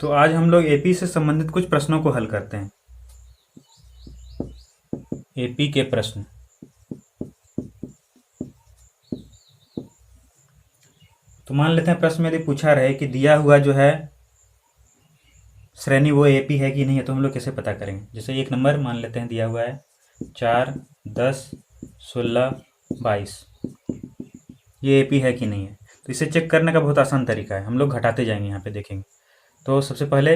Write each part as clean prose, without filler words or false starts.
तो आज हम लोग एपी से संबंधित कुछ प्रश्नों को हल करते हैं। एपी के प्रश्न। तो मान लेते हैं प्रश्न में यदि पूछा रहे कि दिया हुआ जो है श्रेणी वो एपी है कि नहीं है, तो हम लोग कैसे पता करेंगे। जैसे एक नंबर मान लेते हैं दिया हुआ है 4, 10, 16, 22, ये एपी है कि नहीं है। तो इसे चेक करने का बहुत आसान तरीका है, हम लोग घटाते जाएंगे, यहाँ पे देखेंगे। तो सबसे पहले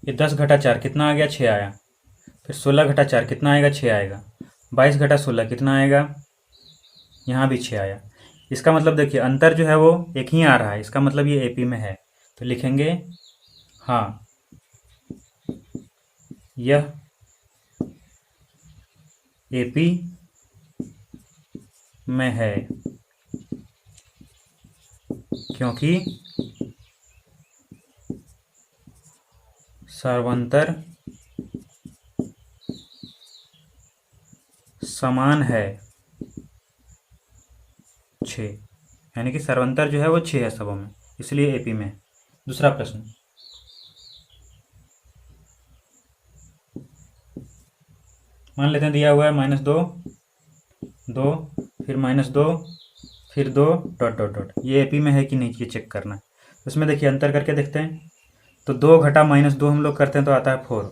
ये 10 घटा 4 कितना आ गया, 6 आया। फिर 16 घटा 4 कितना आएगा, 6 आएगा। 22 घटा 16 कितना आएगा, यहाँ भी 6 आया। इसका मतलब देखिए अंतर जो है वो एक ही आ रहा है, इसका मतलब ये एपी में है। तो लिखेंगे हाँ यह एपी में है, क्योंकि सर्वांतर समान है 6, यानी कि सर्वांतर जो है वो 6 है सबों में, इसलिए एपी में है। दूसरा प्रश्न, मान लेते हैं दिया हुआ है -2, 2, फिर -2, फिर 2, डॉट डॉट डॉट। ये एपी में है कि नहीं, ये चेक करना है। इसमें देखिए अंतर करके देखते हैं। तो 2 घटा -2 हम लोग करते हैं तो आता है 4।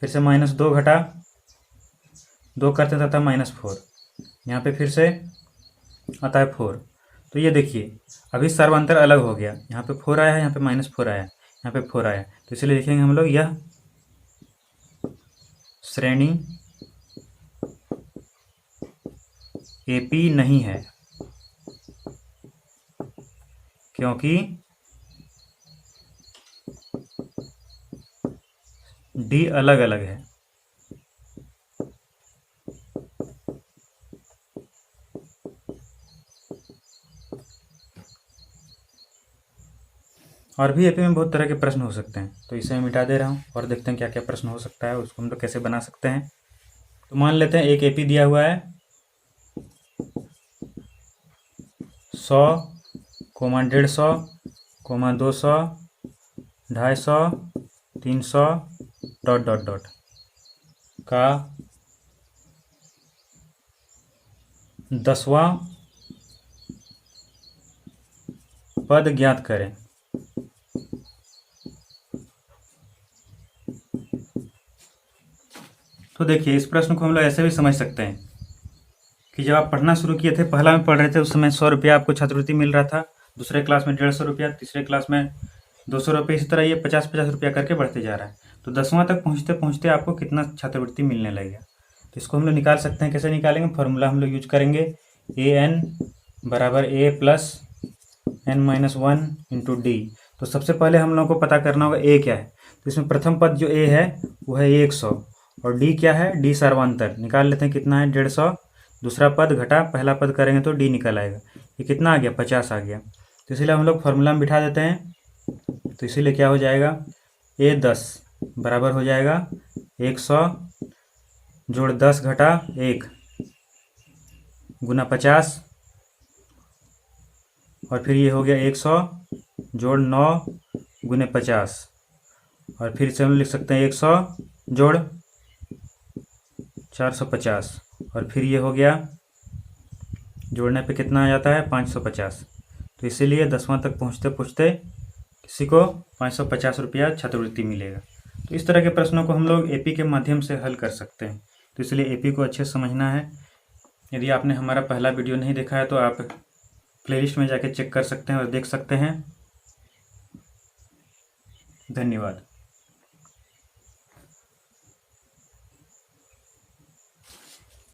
फिर से -2 घटा 2 करते हैं तो आता है -4। यहाँ पे फिर से आता है 4। तो ये देखिए अभी सर्वांतर अलग हो गया, यहाँ पे 4 आया है, यहाँ पे -4 आया, यहाँ पे 4 आया। तो इसलिए लिखेंगे हम लोग यह श्रेणी एपी नहीं है, क्योंकि डी अलग अलग है। और भी एपी में बहुत तरह के प्रश्न हो सकते हैं, तो इसे मैं मिटा दे रहा हूँ और देखते हैं क्या क्या प्रश्न हो सकता है, उसको हम लोग कैसे बना सकते हैं। तो मान लेते हैं एक एपी दिया हुआ है 100, 150, 200, 250, 300, डॉट डॉट डॉट का 10वां पद ज्ञात करें। तो देखिए इस प्रश्न को हम लोग ऐसे भी समझ सकते हैं कि जब आप पढ़ना शुरू किए थे, पहला में पढ़ रहे थे, उस समय 100 रुपया आपको छात्रवृत्ति मिल रहा था, दूसरे क्लास में 150 रुपया, तीसरे क्लास में 200 रुपये, इसी तरह ये 50-50 रुपया करके बढ़ते जा रहा है। तो 10वां तक पहुँचते पहुँचते आपको कितना छात्रवृत्ति मिलने लगेगा। तो इसको हम लोग निकाल सकते हैं। कैसे निकालेंगे, फॉर्मूला हम लोग यूज करेंगे, AN बराबर A plus N-1 into D. तो सबसे पहले हम लोगों को पता करना होगा A क्या है। तो इसमें प्रथम पद जो A है वो है 100, और D क्या है, D सर्वांतर निकाल लेते हैं कितना है, 150। दूसरा पद घटा पहला पद करेंगे तो D निकल आएगा, ये कितना आ गया, 50 आ गया। तो इसलिए हम लोग फॉर्मूला में बिठा देते हैं। तो इसीलिए क्या हो जाएगा, A10 बराबर हो जाएगा 100 जोड़ 10 घटा 1 गुना 50, और फिर ये हो गया 100 जोड़ 9 गुने 50, और फिर से हम लिख सकते हैं 100 जोड़ 450, और फिर ये हो गया, जोड़ने पे कितना आ जाता है, 550। तो इसीलिए 10वां तक पहुँचते पहुँचते किसी को 550 रुपया छात्रवृत्ति मिलेगा। तो इस तरह के प्रश्नों को हम लोग एपी के माध्यम से हल कर सकते हैं। तो इसलिए एपी को अच्छे से समझना है। यदि आपने हमारा पहला वीडियो नहीं देखा है तो आप प्लेलिस्ट में जाके चेक कर सकते हैं और देख सकते हैं। धन्यवाद।